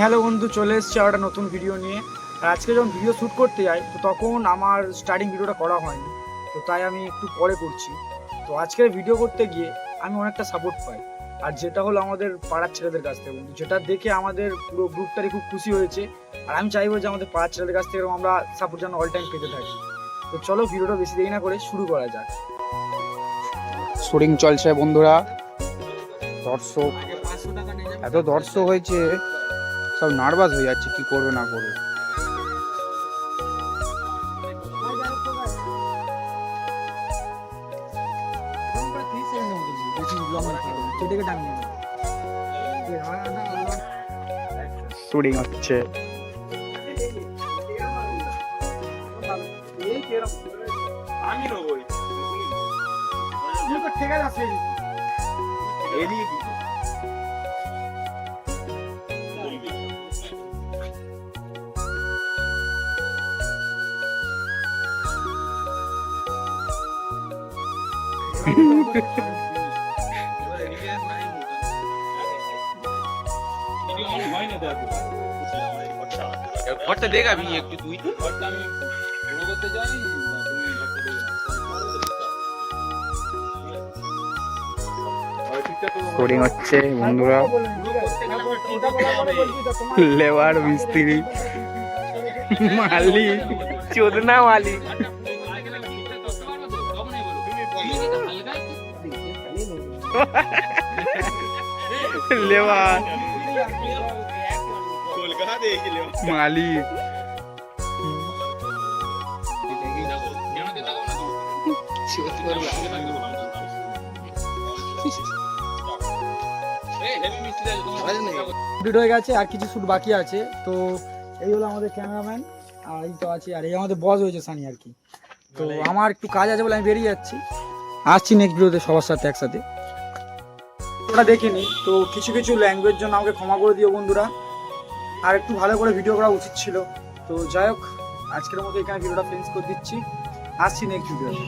Hello বন্ধু, চলে এসেছি আর একটা নতুন ভিডিও নিয়ে। আর আজকে যখন ভিডিও শ্যুট করতে যাই তো তখন আমার স্টার্টিং ভিডিওটা করা হয়নি, তো তাই আমি একটু পরে করছি। তো আজকের ভিডিও করতে গিয়ে আমি অনেকটা সাপোর্ট পাই, আর যেটা হলো আমাদের পাড়ার ছেলেদের কাছ থেকে বন্ধু, যেটা দেখে আমাদের পুরো গ্রুপটারই খুব খুশি হয়েছে। আর আমি চাইবো যে আমাদের পাড়ার ছেলেদের কাছ থেকে আমরা সাপোর্ট যেন অল টাইম পেতে থাকি। তো চলো ভিডিওটা বেশি দেরি না করে শুরু করা যাক। শুটিং চলছে বন্ধুরা, দর্শক এত দর্শক হয়েছে, সব নার্ভাস হয়ে যাচ্ছে কি করবে না করবে। শুটিং হচ্ছে, ঘরটা দেখাবি একটু, তুই ঘরটা আমি পুরো করতে যাই। শুটিং হচ্ছে বন্ধুরা, লেবার মিস্ত্রি মালি চোদনা মালি লেবার মালিক কমপ্লিট হয়ে গেছে, আর কিছু শুট বাকি আছে। তো এই হলো আমাদের ক্যামেরাম্যান, আর এই তো আছে, আর এই আমাদের বস হয়েছে সানি আর কি। তো আমার একটু কাজ আছে বলে আমি বেরিয়ে যাচ্ছি, আসছি নেক্সট ভিডিওতে সবার সাথে একসাথে। ওটা দেখিনি তো কিছু কিছু ল্যাঙ্গুয়েজ জন্য আমাকে ক্ষমা করে দিও বন্ধুরা, আর একটু ভালো করে ভিডিও করা উচিত ছিল। তো যাই হোক, আজকের মতো এখানে ভিডিওটা ফিনিশ করে দিচ্ছি, আসছি নেক্সট ভিডিওতে।